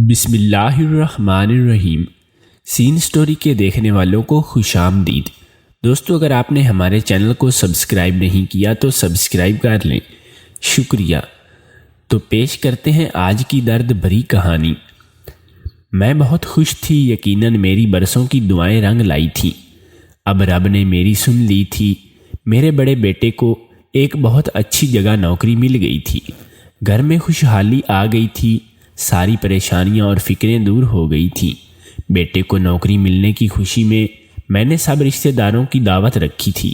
بسم اللہ الرحمن الرحیم۔ سین سٹوری کے دیکھنے والوں کو خوش آمدید۔ دوستو، اگر آپ نے ہمارے چینل کو سبسکرائب نہیں کیا تو سبسکرائب کر لیں، شکریہ۔ تو پیش کرتے ہیں آج کی درد بھری کہانی۔ میں بہت خوش تھی، یقیناً میری برسوں کی دعائیں رنگ لائی تھیں۔ اب رب نے میری سن لی تھی۔ میرے بڑے بیٹے کو ایک بہت اچھی جگہ نوکری مل گئی تھی۔ گھر میں خوشحالی آ گئی تھی، ساری پریشانیاں اور فکریں دور ہو گئی تھیں۔ بیٹے کو نوکری ملنے کی خوشی میں نے سب رشتہ داروں کی دعوت رکھی تھی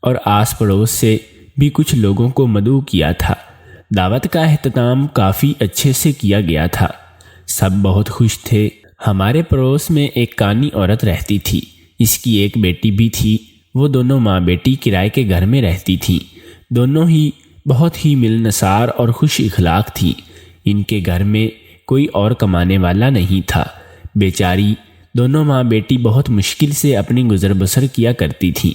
اور آس پڑوس سے بھی کچھ لوگوں کو مدعو کیا تھا۔ دعوت کا اہتمام کافی اچھے سے کیا گیا تھا، سب بہت خوش تھے۔ ہمارے پڑوس میں ایک کانی عورت رہتی تھی، اس کی ایک بیٹی بھی تھی۔ وہ دونوں ماں بیٹی کرائے کے گھر میں رہتی تھیں۔ دونوں ہی بہت ہی ملنسار اور خوش اخلاق تھی۔ ان کے گھر میں کوئی اور کمانے والا نہیں تھا۔ بیچاری دونوں ماں بیٹی بہت مشکل سے اپنی گزر بسر کیا کرتی تھیں۔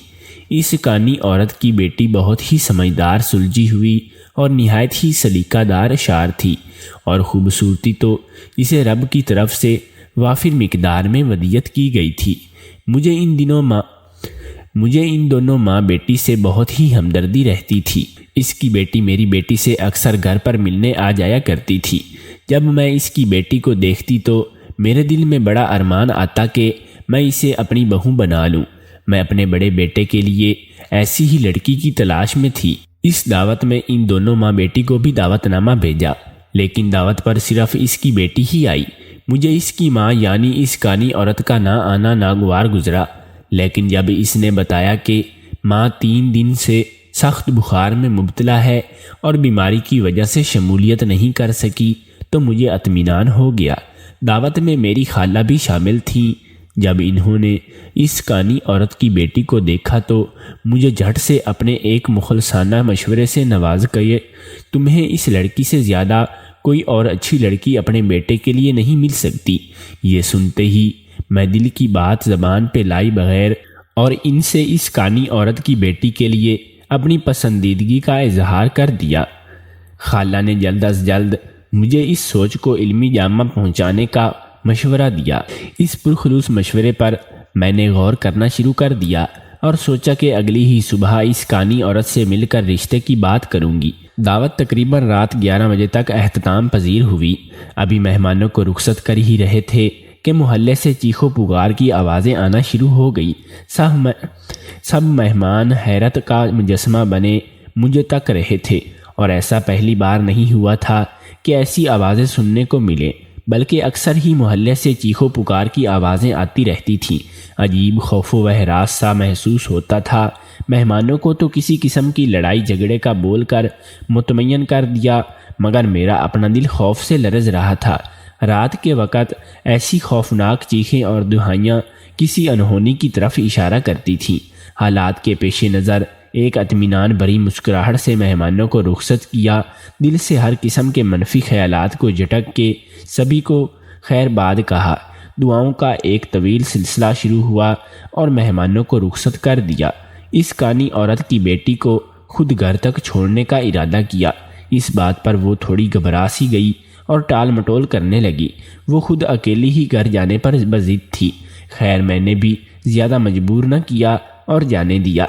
اس کانی عورت کی بیٹی بہت ہی سمجھدار، سلجھی ہوئی اور نہایت ہی سلیقہ دار شاعر تھی، اور خوبصورتی تو اسے رب کی طرف سے وافر مقدار میں ودیعت کی گئی تھی۔ مجھے ان دونوں ماں بیٹی سے بہت ہی ہمدردی رہتی تھی۔ اس کی بیٹی میری بیٹی سے اکثر گھر پر ملنے آ جایا کرتی تھی۔ جب میں اس کی بیٹی کو دیکھتی تو میرے دل میں بڑا ارمان آتا کہ میں اسے اپنی بہو بنا لوں۔ میں اپنے بڑے بیٹے کے لیے ایسی ہی لڑکی کی تلاش میں تھی۔ اس دعوت میں ان دونوں ماں بیٹی کو بھی دعوت نامہ بھیجا، لیکن دعوت پر صرف اس کی بیٹی ہی آئی۔ مجھے اس کی ماں یعنی اس کانی عورت کا نہ آنا ناگوار گزرا، لیکن جب اس نے بتایا کہ ماں 3 دن سے سخت بخار میں مبتلا ہے اور بیماری کی وجہ سے شمولیت نہیں کر سکی تو مجھے اطمینان ہو گیا۔ دعوت میں میری خالہ بھی شامل تھیں۔ جب انہوں نے اس کانی عورت کی بیٹی کو دیکھا تو مجھے جھٹ سے اپنے ایک مخلصانہ مشورے سے نواز کہ تمہیں اس لڑکی سے زیادہ کوئی اور اچھی لڑکی اپنے بیٹے کے لیے نہیں مل سکتی۔ یہ سنتے ہی میں دل کی بات زبان پہ لائے بغیر اور ان سے اس کانی عورت کی بیٹی کے لیے اپنی پسندیدگی کا اظہار کر دیا۔ خالہ نے جلد از جلد مجھے اس سوچ کو علمی جامہ پہنچانے کا مشورہ دیا۔ اس پرخلوص مشورے پر میں نے غور کرنا شروع کر دیا اور سوچا کہ اگلی ہی صبح اس کانی عورت سے مل کر رشتے کی بات کروں گی۔ دعوت تقریباً رات 11 بجے تک اختتام پذیر ہوئی۔ ابھی مہمانوں کو رخصت کر ہی رہے تھے کہ محلے سے چیخو پکار کی آوازیں آنا شروع ہو گئی۔ سب مہمان حیرت کا مجسمہ بنے مجھے تک رہے تھے، اور ایسا پہلی بار نہیں ہوا تھا کہ ایسی آوازیں سننے کو ملیں، بلکہ اکثر ہی محلے سے چیخو پکار کی آوازیں آتی رہتی تھیں۔ عجیب خوف و ہراس سا محسوس ہوتا تھا۔ مہمانوں کو تو کسی قسم کی لڑائی جھگڑے کا بول کر مطمئن کر دیا، مگر میرا اپنا دل خوف سے لرز رہا تھا۔ رات کے وقت ایسی خوفناک چیخیں اور دہائیاں کسی انہونی کی طرف اشارہ کرتی تھیں۔ حالات کے پیش نظر ایک اطمینان بھری مسکراہٹ سے مہمانوں کو رخصت کیا۔ دل سے ہر قسم کے منفی خیالات کو جھٹک کے سبھی کو خیر باد کہا۔ دعاؤں کا ایک طویل سلسلہ شروع ہوا اور مہمانوں کو رخصت کر دیا۔ اس کانی عورت کی بیٹی کو خود گھر تک چھوڑنے کا ارادہ کیا۔ اس بات پر وہ تھوڑی گھبرا سی گئی اور ٹال مٹول کرنے لگی۔ وہ خود اکیلی ہی گھر جانے پر بضد تھی۔ خیر، میں نے بھی زیادہ مجبور نہ کیا اور جانے دیا۔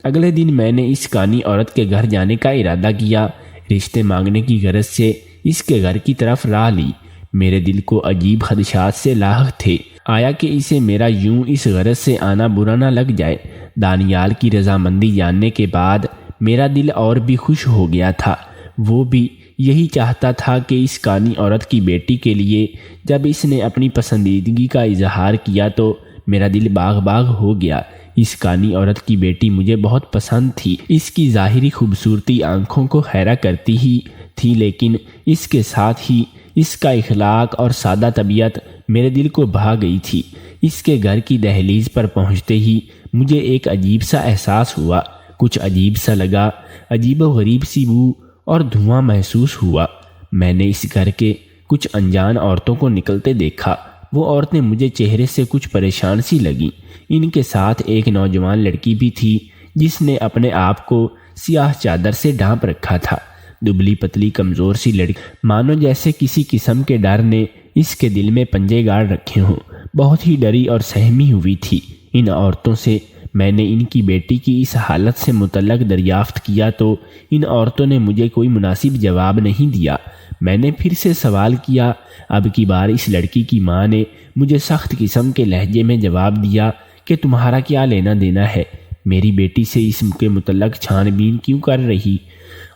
اگلے دن میں نے اس کانی عورت کے گھر جانے کا ارادہ کیا۔ رشتے مانگنے کی غرض سے اس کے گھر کی طرف راہ لی۔ میرے دل کو عجیب خدشات سے لاحق تھے، آیا کہ اسے میرا یوں اس غرض سے آنا برا نہ لگ جائے۔ دانیال کی رضامندی جاننے کے بعد میرا دل اور بھی خوش ہو گیا تھا۔ وہ بھی یہی چاہتا تھا کہ اس کانی عورت کی بیٹی کے لیے جب اس نے اپنی پسندیدگی کا اظہار کیا تو میرا دل باغ باغ ہو گیا۔ اس کانی عورت کی بیٹی مجھے بہت پسند تھی۔ اس کی ظاہری خوبصورتی آنکھوں کو حیرہ کرتی ہی تھی، لیکن اس کے ساتھ ہی اس کا اخلاق اور سادہ طبیعت میرے دل کو بھا گئی تھی۔ اس کے گھر کی دہلیز پر پہنچتے ہی مجھے ایک عجیب سا احساس ہوا۔ کچھ عجیب سا لگا، عجیب و غریب سی بو اور دھواں محسوس ہوا۔ میں نے اس گھر کے کچھ انجان عورتوں کو نکلتے دیکھا۔ وہ عورتیں مجھے چہرے سے کچھ پریشان سی لگیں۔ ان کے ساتھ ایک نوجوان لڑکی بھی تھی جس نے اپنے آپ کو سیاہ چادر سے ڈھانپ رکھا تھا۔ دبلی پتلی کمزور سی لڑکی، مانو جیسے کسی قسم کے ڈر نے اس کے دل میں پنجے گاڑ رکھے ہوں۔ بہت ہی ڈری اور سہمی ہوئی تھی۔ ان عورتوں سے میں نے ان کی بیٹی کی اس حالت سے متعلق دریافت کیا تو ان عورتوں نے مجھے کوئی مناسب جواب نہیں دیا۔ میں نے پھر سے سوال کیا۔ اب کی بار اس لڑکی کی ماں نے مجھے سخت قسم کے لہجے میں جواب دیا کہ تمہارا کیا لینا دینا ہے؟ میری بیٹی سے اس کے متعلق چھان بین کیوں کر رہی؟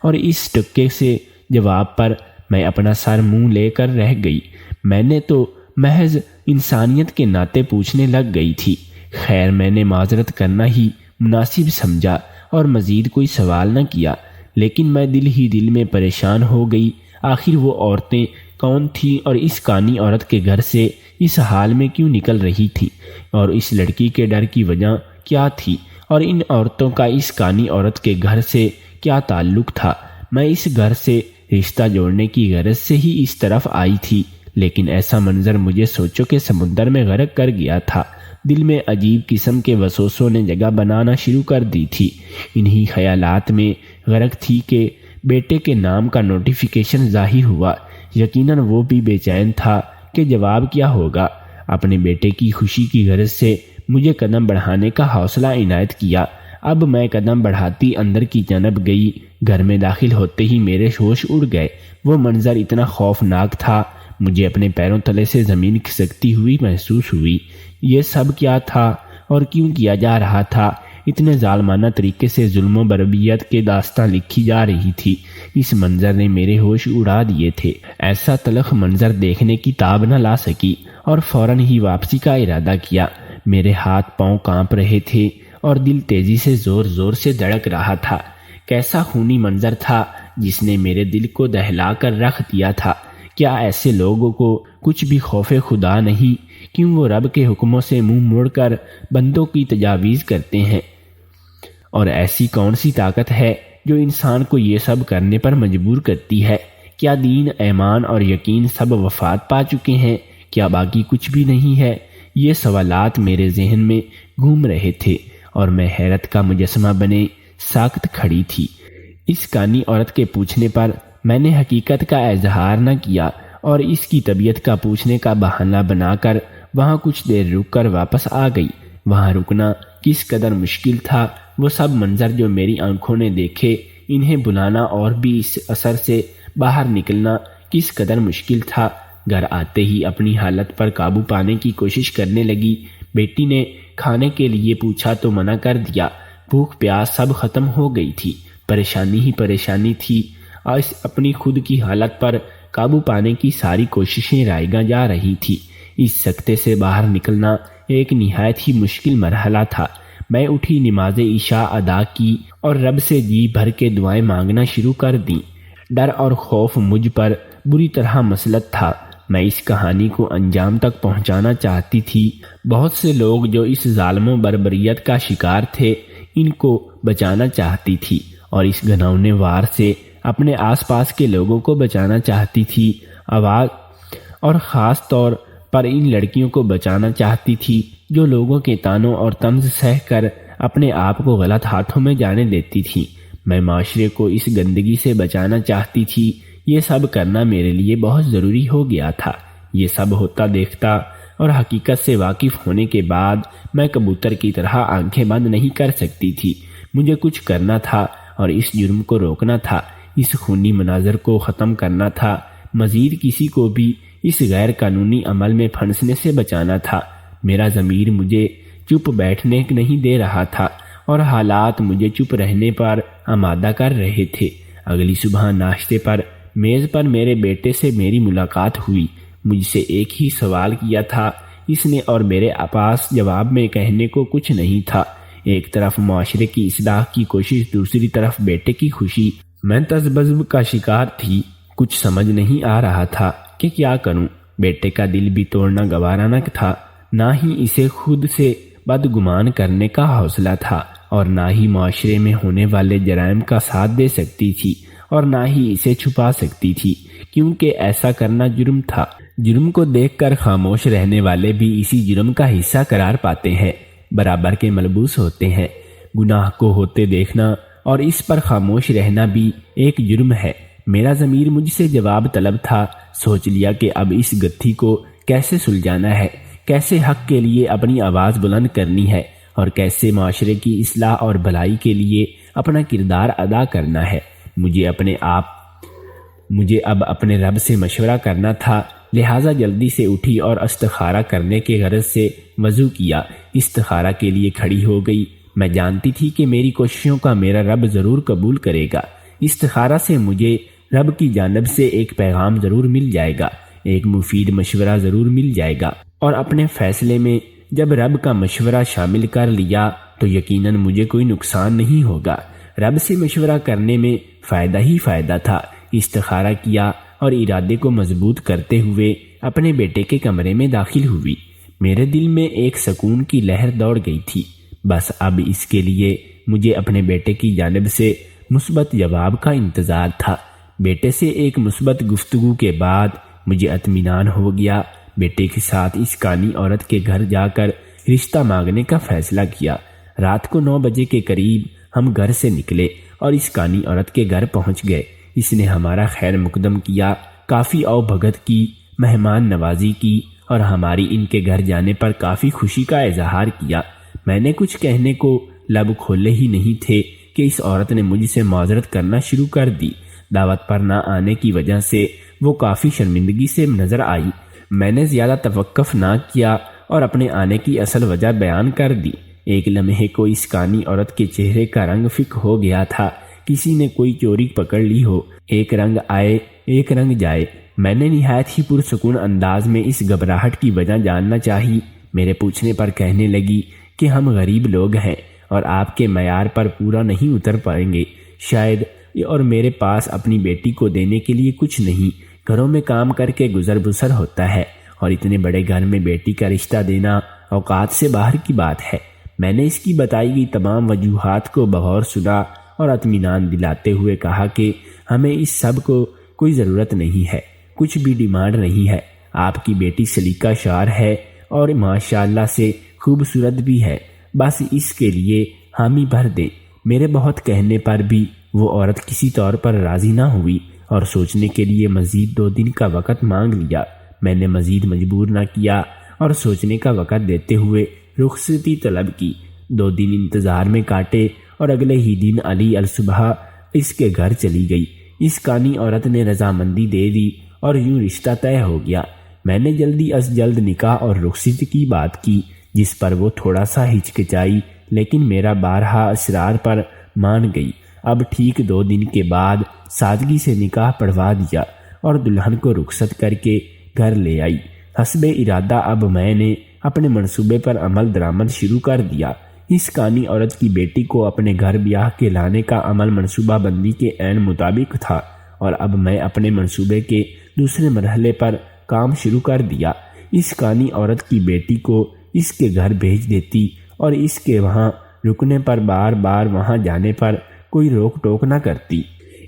اور اس ٹکے سے جواب پر میں اپنا سر منہ لے کر رہ گئی۔ میں نے تو محض انسانیت کے ناطے پوچھنے لگ گئی تھی۔ خیر، میں نے معذرت کرنا ہی مناسب سمجھا اور مزید کوئی سوال نہ کیا، لیکن میں دل ہی دل میں پریشان ہو گئی۔ آخر وہ عورتیں کون تھیں اور اس کانی عورت کے گھر سے اس حال میں کیوں نکل رہی تھی؟ اور اس لڑکی کے ڈر کی وجہ کیا تھی؟ اور ان عورتوں کا اس کانی عورت کے گھر سے کیا تعلق تھا؟ میں اس گھر سے رشتہ جوڑنے کی غرض سے ہی اس طرف آئی تھی، لیکن ایسا منظر مجھے سوچو کہ سمندر میں غرق کر گیا تھا۔ دل میں عجیب قسم کے وسوسوں نے جگہ بنانا شروع کر دی تھی۔ انہی خیالات میں غرق تھی کہ بیٹے کے نام کا نوٹیفیکیشن ظاہر ہوا۔ یقیناً وہ بھی بے چین تھا کہ جواب کیا ہوگا۔ اپنے بیٹے کی خوشی کی غرض سے مجھے قدم بڑھانے کا حوصلہ عنایت کیا۔ اب میں قدم بڑھاتی اندر کی جانب گئی۔ گھر میں داخل ہوتے ہی میرے ہوش اڑ گئے۔ وہ منظر اتنا خوفناک تھا، مجھے اپنے پیروں تلے سے زمین کھسکتی ہوئی محسوس ہوئی۔ یہ سب کیا تھا اور کیوں کیا جا رہا تھا؟ اتنے ظالمانہ طریقے سے ظلم و بربریت کے داستان لکھی جا رہی تھی۔ اس منظر نے میرے ہوش اڑا دیے تھے۔ ایسا تلخ منظر دیکھنے کی تاب نہ لا سکی اور فوراً ہی واپسی کا ارادہ کیا۔ میرے ہاتھ پاؤں کانپ رہے تھے اور دل تیزی سے زور زور سے دھڑک رہا تھا۔ کیسا خونی منظر تھا جس نے میرے دل کو دہلا کر رکھ دیا تھا۔ کیا ایسے لوگوں کو کچھ بھی خوف خدا نہیں؟ کیوں وہ رب کے حکموں سے منہ موڑ کر بندوں کی تجاویز کرتے ہیں؟ اور ایسی کون سی طاقت ہے جو انسان کو یہ سب کرنے پر مجبور کرتی ہے؟ کیا دین، ایمان اور یقین سب وفات پا چکے ہیں؟ کیا باقی کچھ بھی نہیں ہے؟ یہ سوالات میرے ذہن میں گھوم رہے تھے اور میں حیرت کا مجسمہ بنے ساکت کھڑی تھی۔ اس کانی عورت کے پوچھنے پر میں نے حقیقت کا اظہار نہ کیا اور اس کی طبیعت کا پوچھنے کا بہانہ بنا کر وہاں کچھ دیر رک کر واپس آ گئی۔ وہاں رکنا کس قدر مشکل تھا، وہ سب منظر جو میری آنکھوں نے دیکھے، انہیں بلانا اور بھی اس اثر سے باہر نکلنا کس قدر مشکل تھا۔ گھر آتے ہی اپنی حالت پر قابو پانے کی کوشش کرنے لگی۔ بیٹی نے کھانے کے لیے پوچھا تو منع کر دیا۔ بھوک پیاس سب ختم ہو گئی تھی، پریشانی ہی پریشانی تھی۔ آج اپنی خود کی حالت پر قابو پانے کی ساری کوششیں رائیگاں جا رہی تھی۔ اس سکتے سے باہر نکلنا ایک نہایت ہی مشکل مرحلہ تھا۔ میں اٹھی، نماز عشاء ادا کی اور رب سے جی بھر کے دعائیں مانگنا شروع کر دیں۔ ڈر اور خوف مجھ پر بری طرح مسلط تھا۔ میں اس کہانی کو انجام تک پہنچانا چاہتی تھی۔ بہت سے لوگ جو اس ظالم و بربریت کا شکار تھے، ان کو بچانا چاہتی تھی اور اس گھناؤنے وار سے اپنے آس پاس کے لوگوں کو بچانا چاہتی تھی۔ آواز اور خاص طور پر ان لڑکیوں کو بچانا چاہتی تھی جو لوگوں کے طعنوں اور طنز سہ کر اپنے آپ کو غلط ہاتھوں میں جانے دیتی تھی۔ میں معاشرے کو اس گندگی سے بچانا چاہتی تھی۔ یہ سب کرنا میرے لیے بہت ضروری ہو گیا تھا۔ یہ سب ہوتا دیکھتا اور حقیقت سے واقف ہونے کے بعد میں کبوتر کی طرح آنکھیں بند نہیں کر سکتی تھی۔ مجھے کچھ کرنا تھا اور اس جرم کو روکنا تھا، اس خونی مناظر کو ختم کرنا تھا، مزید کسی کو بھی اس غیر قانونی عمل میں پھنسنے سے بچانا تھا۔ میرا ضمیر مجھے چپ بیٹھنے نہیں دے رہا تھا اور حالات مجھے چپ رہنے پر آمادہ کر رہے تھے۔ اگلی صبح ناشتے پر میز پر میرے بیٹے سے میری ملاقات ہوئی۔ مجھ سے ایک ہی سوال کیا تھا اس نے اور میرے پاس جواب میں کہنے کو کچھ نہیں تھا۔ ایک طرف معاشرے کی اصلاح کی کوشش، دوسری طرف بیٹے کی خوشی۔ میں تذبذب کا شکار تھی، کچھ سمجھ نہیں آ رہا تھا کہ کیا کروں۔ بیٹے کا دل بھی توڑنا گوارا نہ تھا، نہ ہی اسے خود سے بدگمان کرنے کا حوصلہ تھا اور نہ ہی معاشرے میں ہونے والے جرائم کا ساتھ دے سکتی تھی اور نہ ہی اسے چھپا سکتی تھی، کیونکہ ایسا کرنا جرم تھا۔ جرم کو دیکھ کر خاموش رہنے والے بھی اسی جرم کا حصہ قرار پاتے ہیں، برابر کے ملبوس ہوتے ہیں۔ گناہ کو ہوتے دیکھنا اور اس پر خاموش رہنا بھی ایک جرم ہے۔ میرا ضمیر مجھ سے جواب طلب تھا۔ سوچ لیا کہ اب اس گتھی کو کیسے سلجھانا ہے، کیسے حق کے لیے اپنی آواز بلند کرنی ہے، اور کیسے معاشرے کی اصلاح اور بھلائی کے لیے اپنا کردار ادا کرنا ہے۔ مجھے اب اپنے رب سے مشورہ کرنا تھا، لہٰذا جلدی سے اٹھی اور استخارہ کرنے کے غرض سے وضو کیا۔ استخارہ کے لیے کھڑی ہو گئی۔ میں جانتی تھی کہ میری کوششوں کا میرا رب ضرور قبول کرے گا۔ استخارہ سے مجھے رب کی جانب سے ایک پیغام ضرور مل جائے گا، ایک مفید مشورہ ضرور مل جائے گا، اور اپنے فیصلے میں جب رب کا مشورہ شامل کر لیا تو یقیناً مجھے کوئی نقصان نہیں ہوگا۔ رب سے مشورہ کرنے میں فائدہ ہی فائدہ تھا۔ استخارہ کیا اور ارادے کو مضبوط کرتے ہوئے اپنے بیٹے کے کمرے میں داخل ہوئی۔ میرے دل میں ایک سکون کی لہر دوڑ گئی تھی۔ بس اب اس کے لیے مجھے اپنے بیٹے کی جانب سے مثبت جواب کا انتظار تھا۔ بیٹے سے ایک مثبت گفتگو کے بعد مجھے اطمینان ہو گیا۔ بیٹے کے ساتھ اس کانی عورت کے گھر جا کر رشتہ مانگنے کا فیصلہ کیا۔ رات کو 9 بجے کے قریب ہم گھر سے نکلے اور اس کانی عورت کے گھر پہنچ گئے۔ اس نے ہمارا خیر مقدم کیا، کافی او بھگت کی، مہمان نوازی کی، اور ہماری ان کے گھر جانے پر کافی خوشی کا اظہار کیا۔ میں نے کچھ کہنے کو لب کھولے ہی نہیں تھے کہ اس عورت نے مجھ سے معذرت کرنا شروع کر دی۔ دعوت پر نہ آنے کی وجہ سے وہ کافی شرمندگی سے نظر آئی۔ میں نے زیادہ توقف نہ کیا اور اپنے آنے کی اصل وجہ بیان کر دی۔ ایک لمحے کو اس کانی عورت کے چہرے کا رنگ فک ہو گیا تھا، کسی نے کوئی چوری پکڑ لی ہو۔ ایک رنگ آئے ایک رنگ جائے۔ میں نے نہایت ہی پرسکون انداز میں اس گھبراہٹ کی وجہ جاننا چاہی۔ میرے پوچھنے پر کہنے لگی کہ ہم غریب لوگ ہیں اور آپ کے معیار پر پورا نہیں اتر پائیں گے شاید، اور میرے پاس اپنی بیٹی کو دینے کے لیے کچھ نہیں۔ گھروں میں کام کر کے گزر بسر ہوتا ہے، اور اتنے بڑے گھر میں بیٹی کا رشتہ دینا اوقات سے باہر کی بات ہے۔ میں نے اس کی بتائی گئی تمام وجوہات کو بغور سنا اور اطمینان دلاتے ہوئے کہا کہ ہمیں اس سب کو کوئی ضرورت نہیں ہے، کچھ بھی ڈیمانڈ نہیں ہے۔ آپ کی بیٹی سلیقہ شعر ہے اور ماشاءاللہ سے خوبصورت بھی ہے، بس اس کے لیے حامی بھر دیں۔ میرے بہت کہنے پر بھی وہ عورت کسی طور پر راضی نہ ہوئی اور سوچنے کے لیے مزید 2 دن کا وقت مانگ لیا۔ میں نے مزید مجبور نہ کیا اور سوچنے کا وقت دیتے ہوئے رخصتی طلب کی۔ 2 دن انتظار میں کاٹے اور اگلے ہی دن علی الصبح اس کے گھر چلی گئی۔ اس کانی عورت نے رضامندی دے دی اور یوں رشتہ طے ہو گیا۔ میں نے جلدی از جلد نکاح اور رخصتی کی بات کی، جس پر وہ تھوڑا سا ہچکچائی، لیکن میرا بارہا اصرار پر مان گئی۔ اب ٹھیک 2 دن کے بعد سادگی سے نکاح پڑھوا دیا اور دلہن کو رخصت کر کے گھر لے آئی۔ حسب ارادہ اب میں نے اپنے منصوبے پر عمل درآمد شروع کر دیا۔ اس کانی عورت کی بیٹی کو اپنے گھر بیاہ کے لانے کا عمل منصوبہ بندی کے عین مطابق تھا، اور اب میں اپنے منصوبے کے دوسرے مرحلے پر کام شروع کر دیا۔ اس کانی عورت کی بیٹی کو اس کے گھر بھیج دیتی اور اس کے وہاں رکنے پر بار بار وہاں جانے پر کوئی روک ٹوک نہ کرتی۔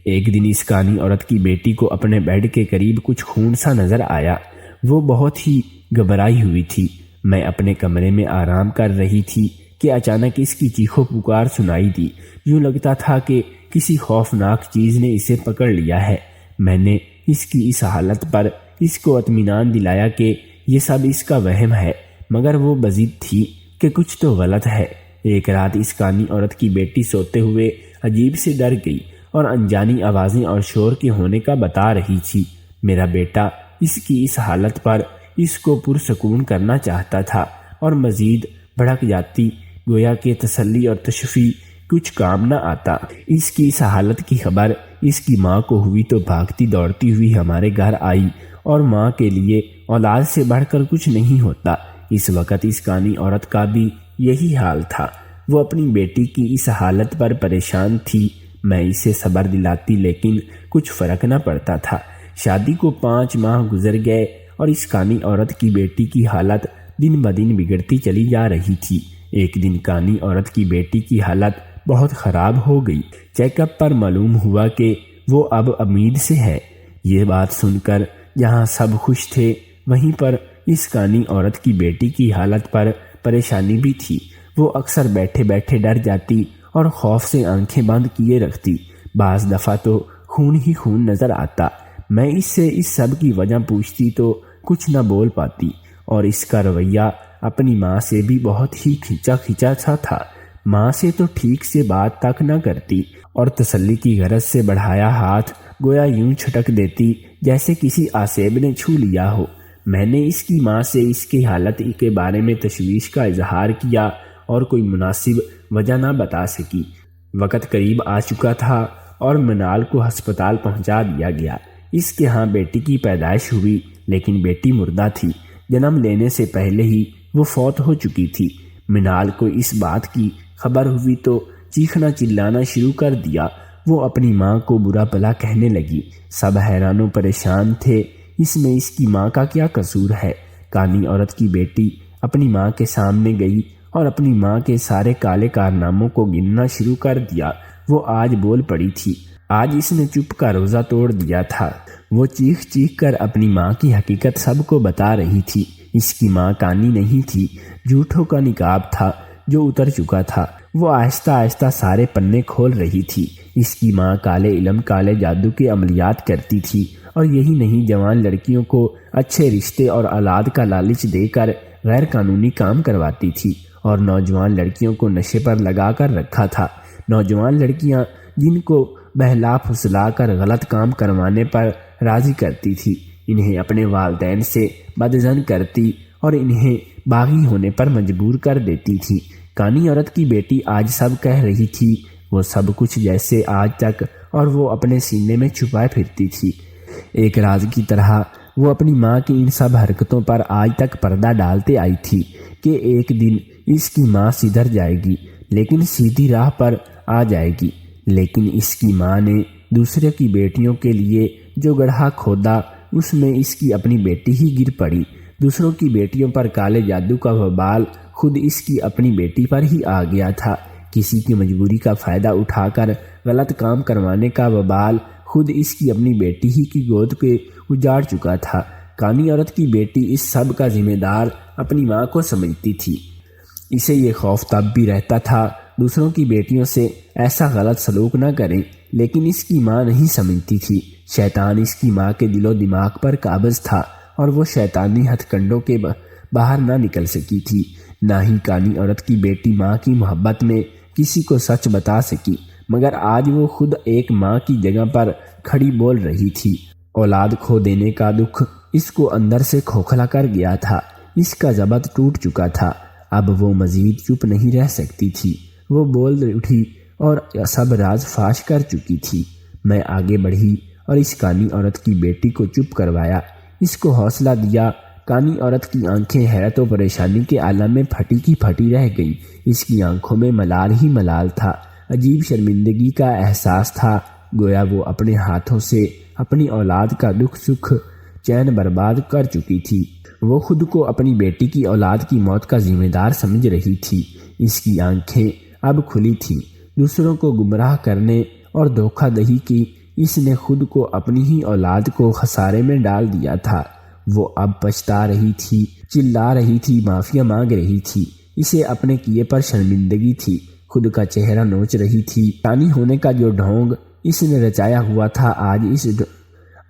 ایک دن اس کانی عورت کی بیٹی کو اپنے بیڈ کے قریب کچھ خون سا نظر آیا۔ وہ بہت ہی گھبرائی ہوئی تھی۔ میں اپنے کمرے میں آرام کر رہی تھی کہ اچانک اس کی چیخو پکار سنائی دی۔ یوں لگتا تھا کہ کسی خوفناک چیز نے اسے پکڑ لیا ہے۔ میں نے اس کی اس حالت پر اس کو اطمینان دلایا کہ یہ سب اس کا وہم ہے، مگر وہ بضد تھی کہ کچھ تو غلط ہے۔ ایک رات اس کانی عورت کی بیٹی سوتے ہوئے عجیب سے ڈر گئی اور انجانی آوازیں اور شور کے ہونے کا بتا رہی تھی۔ میرا بیٹا اس کی اس حالت پر اس کو پرسکون کرنا چاہتا تھا اور مزید بھڑک جاتی، گویا کہ تسلی اور تشفی کچھ کام نہ آتا۔ اس کی اس حالت کی خبر اس کی ماں کو ہوئی تو بھاگتی دوڑتی ہوئی ہمارے گھر آئی، اور ماں کے لیے اولاد سے بڑھ کر کچھ نہیں ہوتا۔ اس وقت اس کانی عورت کا بھی یہی حال تھا۔ وہ اپنی بیٹی کی اس حالت پر پریشان تھی۔ میں اسے صبر دلاتی لیکن کچھ فرق نہ پڑتا تھا۔ شادی کو 5 ماہ گزر گئے اور اس کانی عورت کی بیٹی کی حالت دن بدن بگڑتی چلی جا رہی تھی۔ ایک دن کانی عورت کی بیٹی کی حالت بہت خراب ہو گئی۔ چیک اپ پر معلوم ہوا کہ وہ اب امید سے ہے۔ یہ بات سن کر جہاں سب خوش تھے، وہیں پر اس کانی عورت کی بیٹی کی حالت پر پریشانی بھی تھی۔ وہ اکثر بیٹھے بیٹھے ڈر جاتی اور خوف سے آنکھیں بند کیے رکھتی۔ بعض دفعہ تو خون ہی خون نظر آتا۔ میں اس سے اس سب کی وجہ پوچھتی تو کچھ نہ بول پاتی، اور اس کا رویہ اپنی ماں سے بھی بہت ہی کھنچا کھنچا سا تھا۔ ماں سے تو ٹھیک سے بات تک نہ کرتی، اور تسلی کی غرض سے بڑھایا ہاتھ گویا یوں چھٹک دیتی جیسے کسی آسیب نے چھو لیا ہو۔ میں نے اس کی ماں سے اس کی حالت کے بارے میں تشویش کا اظہار کیا اور کوئی مناسب وجہ نہ بتا سکی۔ وقت قریب آ چکا تھا اور منال کو ہسپتال پہنچا دیا گیا۔ اس کے ہاں بیٹی کی پیدائش ہوئی، لیکن بیٹی مردہ تھی۔ جنم لینے سے پہلے ہی وہ فوت ہو چکی تھی۔ منال کو اس بات کی خبر ہوئی تو چیخنا چلانا شروع کر دیا۔ وہ اپنی ماں کو برا بھلا کہنے لگی۔ سب حیران و پریشان تھے، اس میں اس کی ماں کا کیا قصور ہے؟ کانی عورت کی بیٹی اپنی ماں کے سامنے گئی اور اپنی ماں کے سارے کالے کارناموں کو گننا شروع کر دیا۔ وہ آج بول پڑی تھی۔ آج اس نے چپ کا روزہ توڑ دیا تھا۔ وہ چیخ چیخ کر اپنی ماں کی حقیقت سب کو بتا رہی تھی۔ اس کی ماں کانی نہیں تھی، جھوٹوں کا نقاب تھا جو اتر چکا تھا۔ وہ آہستہ آہستہ سارے پنے کھول رہی تھی۔ اس کی ماں کالے علم کالے جادو کے عملیات کرتی تھی، اور یہی نہیں جوان لڑکیوں کو اچھے رشتے اور اولاد کا لالچ دے کر غیر قانونی کام کرواتی تھی، اور نوجوان لڑکیوں کو نشے پر لگا کر رکھا تھا۔ نوجوان لڑکیاں جن کو بہلا پھسلا کر غلط کام کروانے پر راضی کرتی تھی، انہیں اپنے والدین سے بدظن کرتی اور انہیں باغی ہونے پر مجبور کر دیتی تھی۔ کانی عورت کی بیٹی آج سب کہہ رہی تھی، وہ سب کچھ جیسے آج تک، اور وہ اپنے سینے میں چھپائے پھرتی تھی۔ ایک راز کی طرح وہ اپنی ماں کی ان سب حرکتوں پر آج تک پردہ ڈالتے آئی تھی کہ ایک دن اس کی ماں سدھر جائے گی، لیکن سیدھی راہ پر آ جائے گی۔ لیکن اس کی ماں نے دوسرے کی بیٹیوں کے لیے جو گڑھا کھودا، اس میں اس کی اپنی بیٹی ہی گر پڑی۔ دوسروں کی بیٹیوں پر کالے جادو کا وبال خود اس کی اپنی بیٹی پر ہی آ گیا تھا۔ کسی کی مجبوری کا فائدہ اٹھا کر غلط کام کروانے کا وبال خود اس کی اپنی بیٹی ہی کی گود کے اجاڑ چکا تھا۔ کانی عورت کی بیٹی اس سب کا ذمہ دار اپنی ماں کو سمجھتی تھی۔ اسے یہ خوف تب بھی رہتا تھا دوسروں کی بیٹیوں سے ایسا غلط سلوک نہ کریں، لیکن اس کی ماں نہیں سمجھتی تھی۔ شیطان اس کی ماں کے دل و دماغ پر قابض تھا، اور وہ شیطانی ہتھ کنڈوں کے باہر نہ نکل سکی تھی۔ نہ ہی کانی عورت کی بیٹی ماں کی محبت میں کسی کو سچ بتا سکی، مگر آج وہ خود ایک ماں کی جگہ پر کھڑی بول رہی تھی۔ اولاد کھو دینے کا دکھ اس کو اندر سے کھوکھلا کر گیا تھا۔ اس کا ضبط ٹوٹ چکا تھا۔ اب وہ مزید چپ نہیں رہ سکتی تھی۔ وہ بول اٹھی اور سب راز فاش کر چکی تھی۔ میں آگے بڑھی اور اس کانی عورت کی بیٹی کو چپ کروایا، اس کو حوصلہ دیا۔ کانی عورت کی آنکھیں حیرت و پریشانی کے عالم میں پھٹی کی پھٹی رہ گئیں۔ اس کی آنکھوں میں ملال ہی ملال تھا، عجیب شرمندگی کا احساس تھا، گویا وہ اپنے ہاتھوں سے اپنی اولاد کا دکھ سکھ چین برباد کر چکی تھی۔ وہ خود کو اپنی بیٹی کی اولاد کی موت کا ذمہ دار سمجھ رہی تھی۔ اس کی آنکھیں اب کھلی تھیں۔ دوسروں کو گمراہ کرنے اور دھوکہ دہی کی اس نے خود کو اپنی ہی اولاد کو خسارے میں ڈال دیا تھا۔ وہ اب پچھتا رہی تھی، چلا رہی تھی، معافی مانگ رہی تھی۔ اسے اپنے کیے پر شرمندگی تھی، خود کا چہرہ نوچ رہی تھی۔ کانی ہونے کا جو ڈھونگ اس نے رچایا ہوا تھا،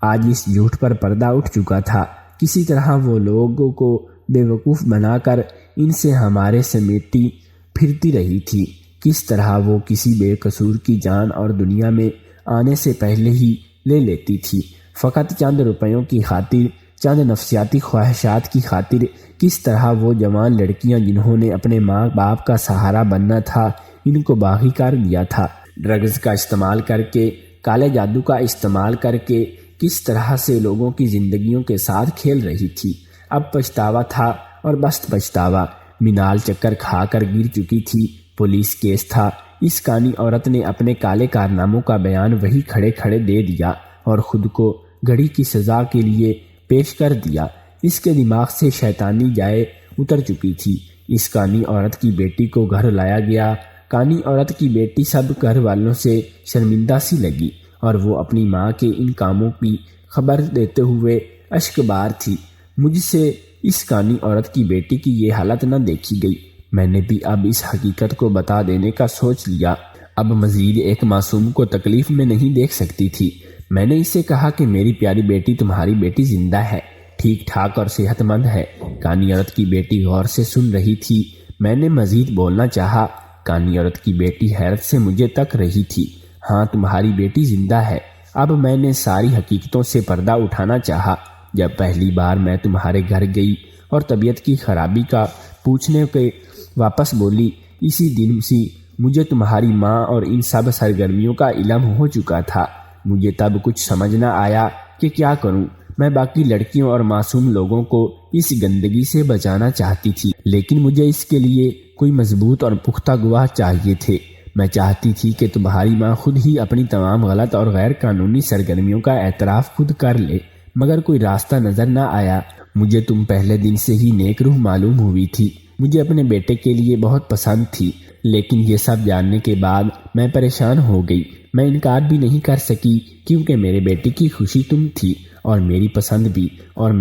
آج اس جھوٹ پر پردہ اٹھ چکا تھا۔ کسی طرح وہ لوگوں کو بے وقوف بنا کر ان سے ہمارے سمیٹی پھرتی رہی تھی۔ کس طرح وہ کسی بے قصور کی جان اور دنیا میں آنے سے پہلے ہی لے لیتی تھی، فقط چند روپیوں کی خاطر، چند نفسیاتی خواہشات کی خاطر۔ کس طرح وہ جوان لڑکیاں جنہوں نے اپنے ماں باپ کا سہارا بننا تھا، ان کو باغی کر دیا تھا، ڈرگز کا استعمال کر کے، کالے جادو کا استعمال کر کے کس طرح سے لوگوں کی زندگیوں کے ساتھ کھیل رہی تھی۔ اب پچھتاوا تھا اور بس پچھتاوا۔ منال چکر کھا کر گر چکی تھی، پولیس کیس تھا۔ اس کانی عورت نے اپنے کالے کارناموں کا بیان وہی کھڑے کھڑے دے دیا اور خود کو گھڑی کی سزا کے لیے پیش کر دیا۔ اس کے دماغ سے شیطانی جائے اتر چکی تھی۔ اس کانی عورت کی بیٹی کو گھر لایا گیا۔ کانی عورت کی بیٹی سب گھر والوں سے شرمندہ سی لگی، اور وہ اپنی ماں کے ان کاموں کی خبر دیتے ہوئے اشک بار تھی۔ مجھ سے اس کانی عورت کی بیٹی کی یہ حالت نہ دیکھی گئی۔ میں نے بھی اب اس حقیقت کو بتا دینے کا سوچ لیا۔ اب مزید ایک معصوم کو تکلیف میں نہیں دیکھ سکتی تھی۔ میں نے اسے کہا کہ میری پیاری بیٹی، تمہاری بیٹی زندہ ہے، ٹھیک ٹھاک اور صحت مند ہے۔ کانی عورت کی بیٹی غور سے سن رہی تھی۔ میں نے مزید بولنا چاہا۔ کانی عورت کی بیٹی حیرت سے مجھے تک رہی تھی۔ ہاں، تمہاری بیٹی زندہ ہے۔ اب میں نے ساری حقیقتوں سے پردہ اٹھانا چاہا۔ جب پہلی بار میں تمہارے گھر گئی اور طبیعت کی خرابی کا پوچھنے کے واپس بولی، اسی دن سے مجھے تمہاری ماں اور ان سب سرگرمیوں کا علم ہو چکا تھا۔ مجھے تب کچھ سمجھ نہ آیا کہ کیا کروں۔ میں باقی لڑکیوں اور معصوم لوگوں کو اس گندگی سے بچانا چاہتی تھی، لیکن مجھے اس کے لیے کوئی مضبوط اور پختہ گواہ چاہیے تھے۔ میں چاہتی تھی کہ تمہاری ماں خود ہی اپنی تمام غلط اور غیر قانونی سرگرمیوں کا اعتراف خود کر لے، مگر کوئی راستہ نظر نہ آیا۔ مجھے تم پہلے دن سے ہی نیک روح معلوم ہوئی تھی، مجھے اپنے بیٹے کے لیے بہت پسند تھی، لیکن یہ سب جاننے کے بعد میں پریشان ہو گئی۔ میں انکار بھی نہیں کر سکی، کیونکہ میرے بیٹے کی خوشی تم تھی اور میری پسند بھی، اور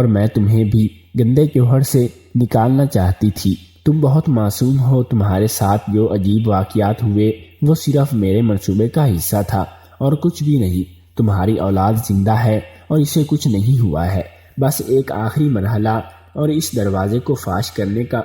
میں تمہیں بھی گندے جوہر سے نکالنا چاہتی تھی۔ تم بہت معصوم ہو، تمہارے ساتھ جو عجیب واقعات ہوئے وہ صرف میرے منصوبے کا حصہ تھا اور کچھ بھی نہیں۔ تمہاری اولاد زندہ ہے اور اسے کچھ نہیں ہوا ہے، بس ایک آخری مرحلہ اور اس دروازے کو فاش کرنے کا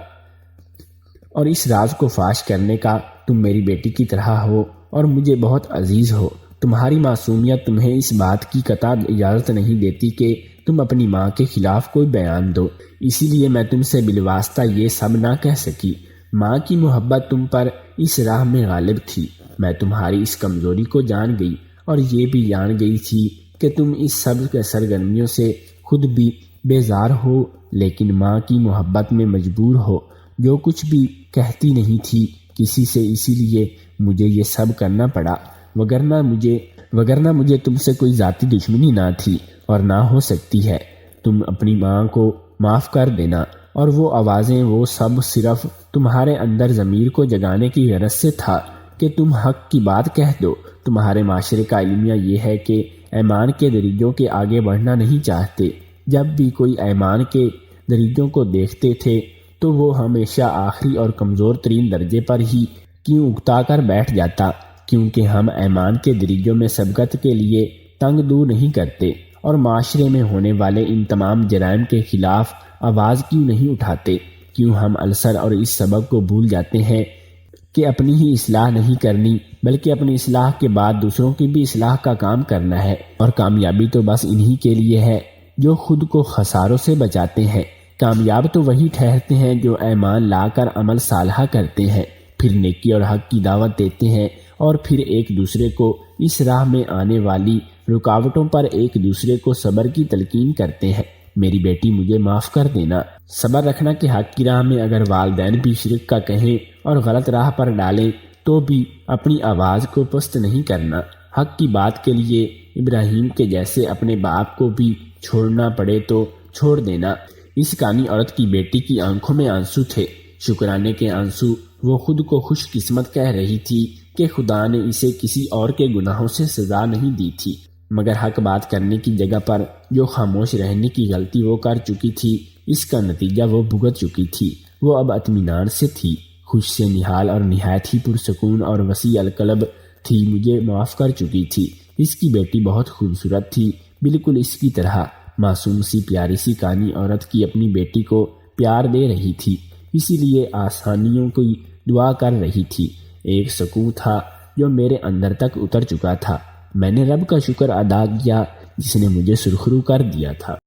اور اس راز کو فاش کرنے کا۔ تم میری بیٹی کی طرح ہو اور مجھے بہت عزیز ہو۔ تمہاری معصومیت تمہیں اس بات کی قطع اجازت نہیں دیتی کہ تم اپنی ماں کے خلاف کوئی بیان دو، اسی لیے میں تم سے بالواسطہ یہ سب نہ کہہ سکی۔ ماں کی محبت تم پر اس راہ میں غالب تھی۔ میں تمہاری اس کمزوری کو جان گئی اور یہ بھی جان گئی تھی کہ تم اس سب سرگرمیوں سے خود بھی بیزار ہو، لیکن ماں کی محبت میں مجبور ہو، جو کچھ بھی کہتی نہیں تھی کسی سے، اسی لیے مجھے یہ سب کرنا پڑا، وگرنہ مجھے تم سے کوئی ذاتی دشمنی نہ تھی اور نہ ہو سکتی ہے۔ تم اپنی ماں کو معاف کر دینا، اور وہ آوازیں، وہ سب صرف تمہارے اندر ضمیر کو جگانے کی غرض سے تھا کہ تم حق کی بات کہہ دو۔ تمہارے معاشرے کا المیہ یہ ہے کہ ایمان کے دریجوں کے آگے بڑھنا نہیں چاہتے۔ جب بھی کوئی ایمان کے دریجوں کو دیکھتے تھے تو وہ ہمیشہ آخری اور کمزور ترین درجے پر ہی کیوں اکتا کر بیٹھ جاتا، کیونکہ ہم ایمان کے دریجوں میں سبقت کے لیے تنگ دو نہیں کرتے، اور معاشرے میں ہونے والے ان تمام جرائم کے خلاف آواز کیوں نہیں اٹھاتے؟ کیوں ہم السر اور اس سبق کو بھول جاتے ہیں کہ اپنی ہی اصلاح نہیں کرنی، بلکہ اپنی اصلاح کے بعد دوسروں کی بھی اصلاح کا کام کرنا ہے؟ اور کامیابی تو بس انہی کے لیے ہے جو خود کو خساروں سے بچاتے ہیں۔ کامیاب تو وہی ٹھہرتے ہیں جو ایمان لا کر عمل صالحہ کرتے ہیں، پھر نیکی اور حق کی دعوت دیتے ہیں، اور پھر ایک دوسرے کو اس راہ میں آنے والی رکاوٹوں پر ایک دوسرے کو صبر کی تلقین کرتے ہیں۔ میری بیٹی، مجھے معاف کر دینا۔ صبر رکھنا کہ حق کی راہ میں اگر والدین بھی شرک کا کہیں اور غلط راہ پر ڈالیں تو بھی اپنی آواز کو پست نہیں کرنا۔ حق کی بات کے لیے ابراہیم کے جیسے اپنے باپ کو بھی چھوڑنا پڑے تو چھوڑ دینا۔ اس کانی عورت کی بیٹی کی آنکھوں میں آنسو تھے، شکرانے کے آنسو۔ وہ خود کو خوش قسمت کہہ رہی تھی کہ خدا نے اسے کسی اور کے گناہوں سے سزا نہیں دی تھی، مگر حق بات کرنے کی جگہ پر جو خاموش رہنے کی غلطی وہ کر چکی تھی، اس کا نتیجہ وہ بھگت چکی تھی۔ وہ اب اطمینان سے تھی، خوش سے نحال اور نہایت ہی پرسکون اور وسیع القلب تھی۔ مجھے معاف کر چکی تھی۔ اس کی بیٹی بہت خوبصورت تھی، بالکل اس کی طرح۔ معصوم سی پیاری سی کانی عورت کی اپنی بیٹی کو پیار دے رہی تھی، اسی لیے آسانیوں کی دعا کر رہی تھی۔ ایک سکون تھا جو میرے اندر تک اتر چکا تھا۔ میں نے رب کا شکر ادا کیا جس نے مجھے سرخرو کر دیا تھا۔